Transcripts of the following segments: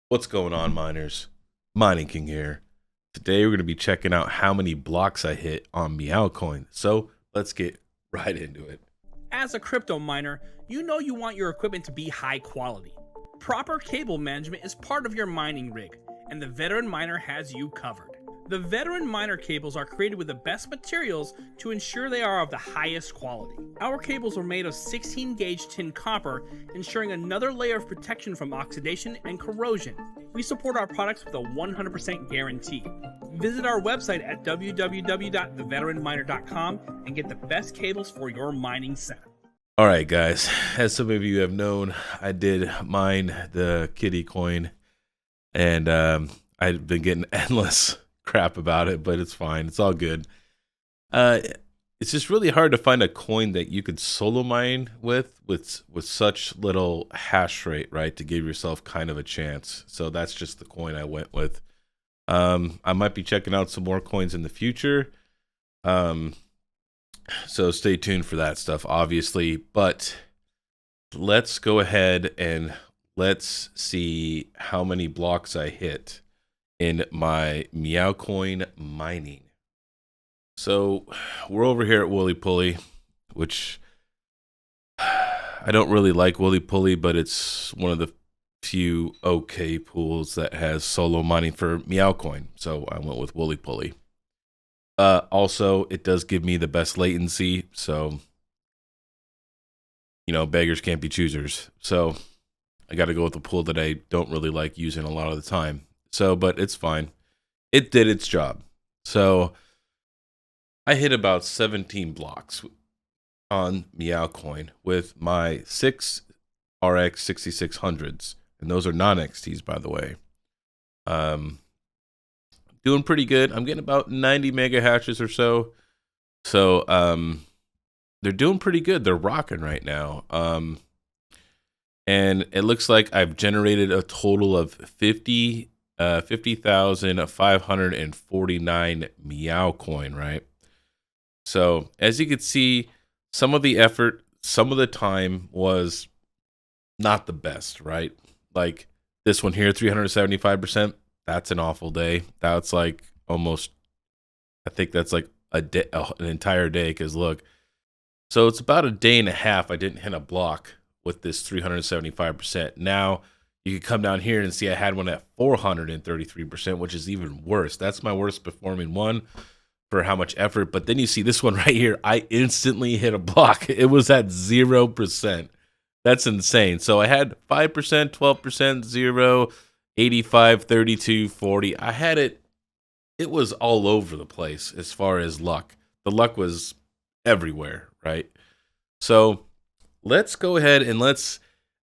What's going on, miners? Mining King here. Today we're going to be checking out how many blocks I hit on Meowcoin. So let's get right into it. As a crypto miner, you know you want your equipment to be high quality. Proper cable management is part of your mining rig, and the Veteran Miner has you covered. The Veteran Miner cables are created with the best materials to ensure they are of the highest quality. Our cables are made of 16 gauge tin copper, ensuring another layer of protection from oxidation and corrosion. We support our products with a 100% guarantee. Visit our website at www.theveteranminer.com and get the best cables for your mining setup. All right, guys. As some of you have known, I did mine the kitty coin, and I've been getting endless crap about it, but it's fine. It's all good. It's just really hard to find a coin that you could solo mine with such little hash rate, right? To give yourself kind of a chance. So that's just the coin I went with. I might be checking out some more coins in the future. So stay tuned for that stuff, obviously. But let's go ahead and let's see how many blocks I hit in my Meowcoin mining. So we're over here at Wooly Pulley, which I don't really like Wooly Pulley, but it's one of the few okay pools that has solo mining for Meowcoin. So I went with Wooly Pulley. Also, it does give me the best latency, so you know, beggars can't be choosers. So I got to go with a pool that I don't really like using a lot of the time. So, but it's fine. It did its job. So I hit about 17 blocks on Meowcoin with my 6 RX 6600s. And those are non-XTs, by the way. Doing pretty good. I'm getting about 90 mega hashes or so. So they're doing pretty good. They're rocking right now. And it looks like I've generated a total of 50,549 Meowcoin, right? So as you can see, some of the effort, some of the time was not the best, right? Like this one here, 375%. That's an awful day. That's like almost, I think that's like a day, an entire day. Because look, so it's about a day and a half I didn't hit a block with this 375%. Now you can come down here and see I had one at 433%, which is even worse. That's my worst performing one for how much effort. But then you see this one right here. I instantly hit a block. It was at 0%. That's insane. So I had 5%, 12%, 0, 85, 32, 40. I had it. It was all over the place as far as luck. The luck was everywhere, right? So let's go ahead and let's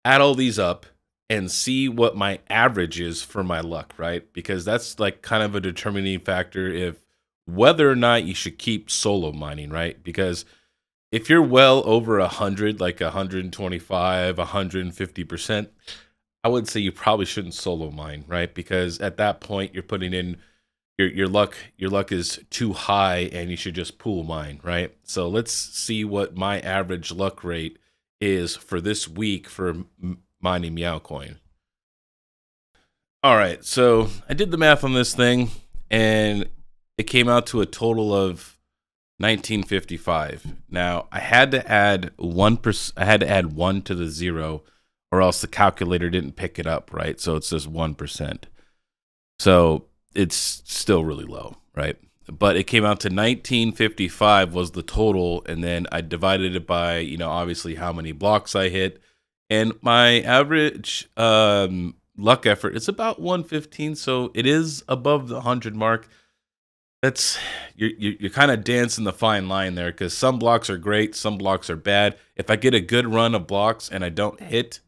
add all these up and see what my average is for my luck, right? Because that's like kind of a determining factor if whether or not you should keep solo mining, right? Because if you're well over 100, like 125, 150%, I would say you probably shouldn't solo mine, right? Because at that point you're putting in your luck is too high and you should just pool mine, right? So let's see what my average luck rate is for this week for mining Meowcoin. All right, so I did the math on this thing and it came out to a total of 1955. Now I had to add 1%. I had to add 1 to the 0, or else the calculator didn't pick it up, right? So it's just 1%. So it's still really low, right? But it came out to 1955 was the total, and then I divided it by, you know, obviously how many blocks I hit, and my average luck effort is about 115, so it is above the 100 mark. That's you're kind of dancing the fine line there, because some blocks are great, some blocks are bad. If I get a good run of blocks and I don't hit,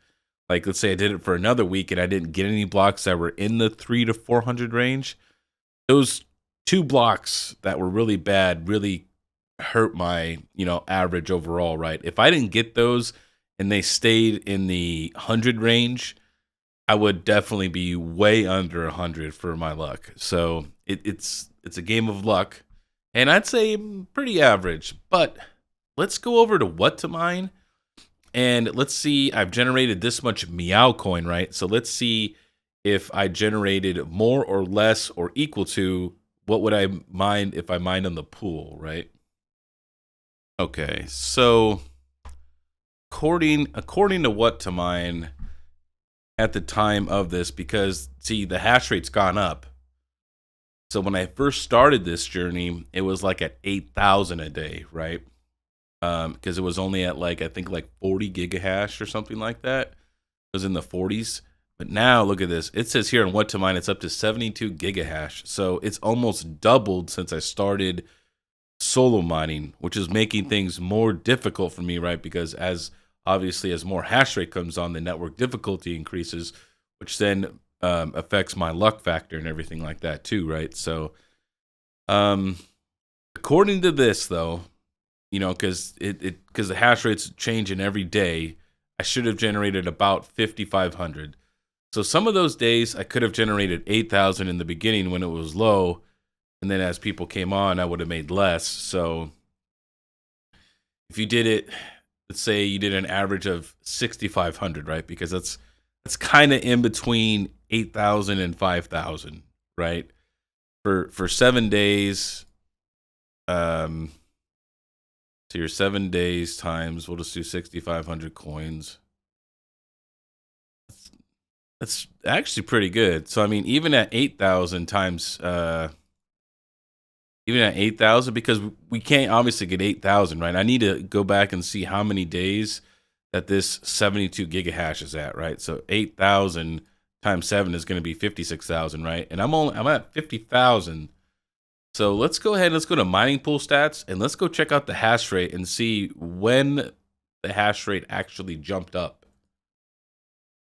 like let's say I did it for another week and I didn't get any blocks that were in the 300 to 400 range, those 2 blocks that were really bad really hurt my, you know, average overall, right? If I didn't get those and they stayed in the 100 range, I would definitely be way under 100 for my luck. So it's a game of luck, and I'd say pretty average. But let's go over to what to mine And let's see, I've generated this much Meowcoin, right? So let's see if I generated more or less or equal to what would I mine if I mined on the pool, right? Okay, so according to what to mine at the time of this, because see, the hash rate's gone up. So when I first started this journey, it was like at 8,000 a day, right? Because it was only at like I think like 40 gigahash or something like that. It was in the 40s. But now look at this. It says here on what to mine, it's up to 72 gigahash. So it's almost doubled since I started solo mining, which is making things more difficult for me, right? Because as obviously as more hash rate comes on, the network difficulty increases, which then affects my luck factor and everything like that too, right? So, according to this, though, you know, because the hash rate's changing every day, I should have generated about 5,500. So some of those days I could have generated 8,000 in the beginning when it was low, and then as people came on, I would have made less. So if you did it, let's say you did an average of 6,500, right? Because that's kind of in between 8,000 and 5,000, right? For 7 days, so your 7 days times, we'll just do 6,500 coins. That's actually pretty good. So I mean, even at 8,000 times, even at 8,000, because we can't obviously get 8,000, right? I need to go back and see how many days that this 72 gigahash is at, right? So 8,000 times 7 is going to be 56,000, right? And I'm at 50,000. So let's go ahead and let's go to mining pool stats and let's go check out the hash rate and see when the hash rate actually jumped up.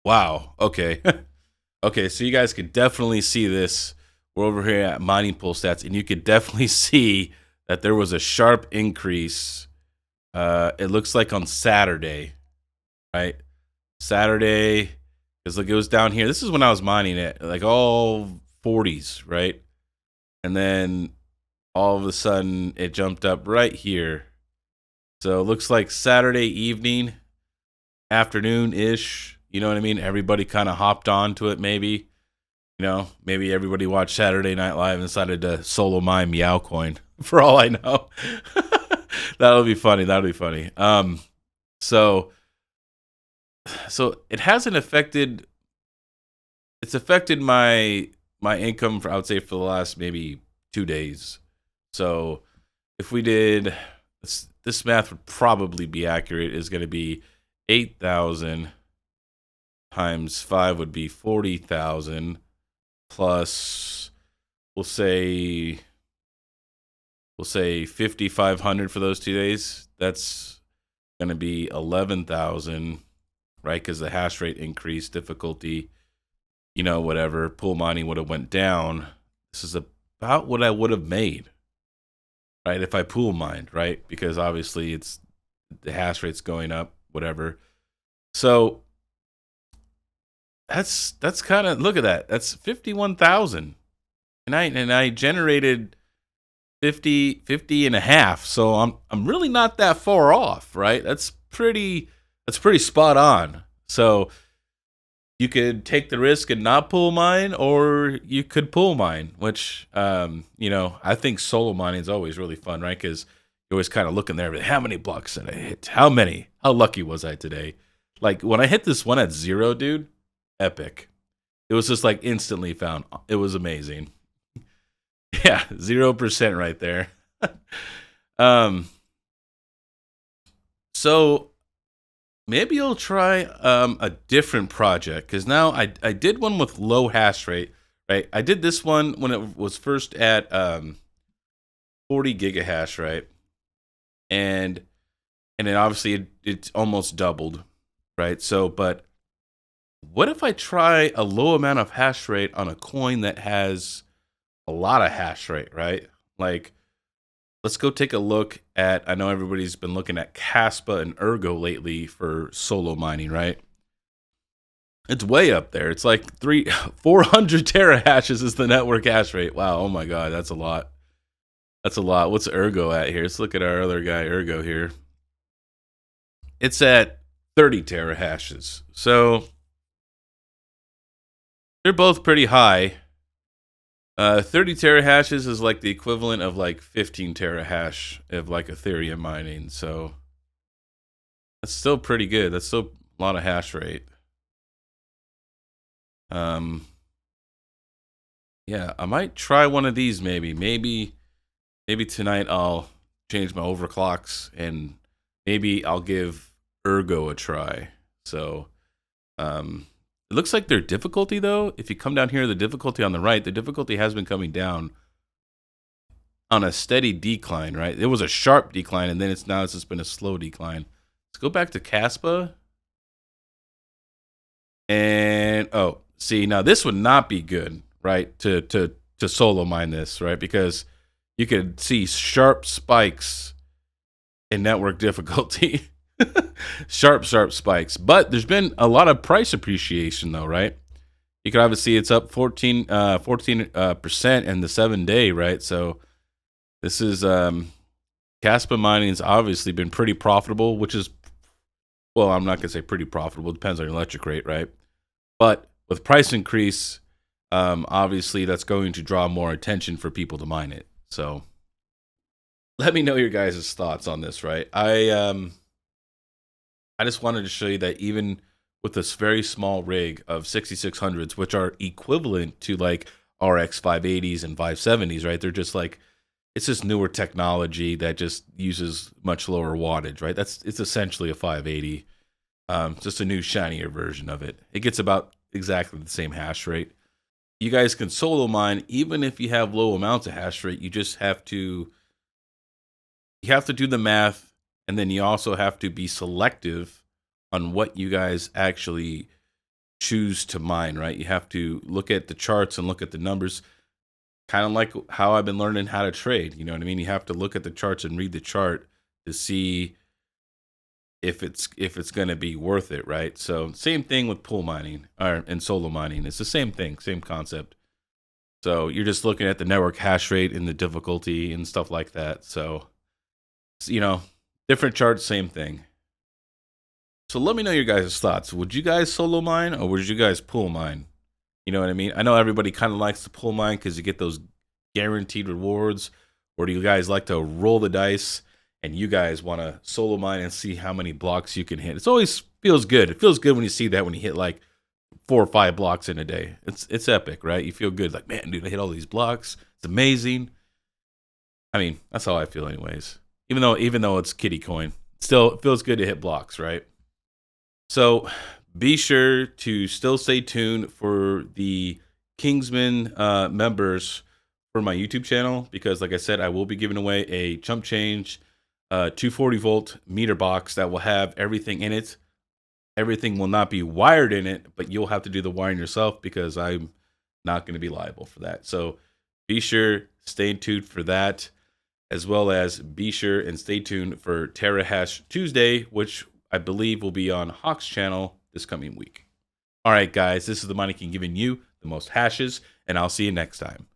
Wow. Okay. Okay, so you guys could definitely see this. We're over here at mining pool stats, and you could definitely see that there was a sharp increase. It looks like on Saturday, right? Saturday, because look, it was down here. This is when I was mining it, like all 40s, right? And then all of a sudden, it jumped up right here. So it looks like Saturday evening, afternoon ish. You know what I mean? Everybody kind of hopped onto it, maybe. You know, maybe everybody watched Saturday Night Live and decided to solo mine Meowcoin. For all I know, that'll be funny. That'll be funny. So it hasn't affected. It's affected my income for I would say for the last maybe 2 days. So if we did this math would probably be accurate. Is going to be 8,000 times 5 would be 40,000. Plus, we'll say 5,500 for those 2 days. That's going to be 11,000, right? Because the hash rate increased, difficulty, you know, whatever. Pool mining would have went down. This is about what I would have made, right? If I pool mined, right? Because obviously it's the hash rate's going up, whatever. So that's kind of, look at that. That's 51,000. And I generated 50 and a half. So I'm really not that far off, right? That's pretty spot on. So you could take the risk and not pool mine, or you could pool mine, which you know, I think solo mining is always really fun, right? Because you're always kind of looking there, how many blocks did I hit? How many? How lucky was I today? Like when I hit this one at 0, dude, epic. It was just like instantly found. It was amazing. Yeah, 0% right there. So maybe you'll try a different project, because now I did one with low hash rate, right? I did this one when it was first at 40 gigahash, right? And then obviously it's almost doubled, right? So, but what if I try a low amount of hash rate on a coin that has a lot of hash rate, right? Like, let's go take a look at, I know everybody's been looking at Caspa and Ergo lately for solo mining, right? It's way up there. It's like 400 terahashes is the network hash rate. Wow, oh my God, that's a lot. That's a lot. What's Ergo at here? Let's look at our other guy, Ergo here. It's at 30 terahashes. So they're both pretty high. 30 terahashes is like the equivalent of like 15 terahash of like Ethereum mining. So that's still pretty good. That's still a lot of hash rate. Yeah, I might try one of these maybe tonight I'll change my overclocks and maybe I'll give Ergo a try. So it looks like their difficulty though, if you come down here, the difficulty on the right, the difficulty has been coming down on a steady decline, right? It was a sharp decline and then it's just been a slow decline. Let's go back to Caspa. And oh, see, now this would not be good, right? To solo mine this, right? Because you could see sharp spikes in network difficulty. sharp spikes. But there's been a lot of price appreciation though, right? You can obviously see it's up 14% in the 7-day, right? So this is Caspa mining's obviously been pretty profitable, which is, well, I'm not gonna say pretty profitable. It depends on your electric rate, right? But with price increase, obviously that's going to draw more attention for people to mine it. So let me know your guys' thoughts on this, right? I just wanted to show you that even with this very small rig of 6600s, which are equivalent to like RX 580s and 570s, right? They're just like, it's just newer technology that just uses much lower wattage, right? It's essentially a 580, just a new shinier version of it. It gets about exactly the same hash rate. You guys can solo mine even if you have low amounts of hash rate. You just have to do the math, and then you also have to be selective on what you guys actually choose to mine, right? You have to look at the charts and look at the numbers, kind of like how I've been learning how to trade. You know what I mean? You have to look at the charts and read the chart to see if it's going to be worth it, right? So same thing with pool mining and solo mining. It's the same thing, same concept. So you're just looking at the network hash rate and the difficulty and stuff like that. So, you know, different charts, same thing. So let me know your guys' thoughts. Would you guys solo mine or would you guys pool mine? You know what I mean? I know everybody kind of likes to pool mine because you get those guaranteed rewards. Or do you guys like to roll the dice and you guys want to solo mine and see how many blocks you can hit? It always feels good. It feels good when you see that, when you hit like 4 or 5 blocks in a day. It's epic, right? You feel good, like, man, dude, I hit all these blocks. It's amazing. I mean, that's how I feel anyways. Even though it's kitty coin, still it feels good to hit blocks, right? So be sure to still stay tuned for the Kingsman members for my YouTube channel, because like I said, I will be giving away a chump change 240 volt meter box that will have everything in it. Everything will not be wired in it, but you'll have to do the wiring yourself because I'm not going to be liable for that. So be sure, stay tuned for that, as well as be sure and stay tuned for Terahash Tuesday, which I believe will be on Hawk's channel this coming week. All right, guys, this is the Mining King giving you the most hashes, and I'll see you next time.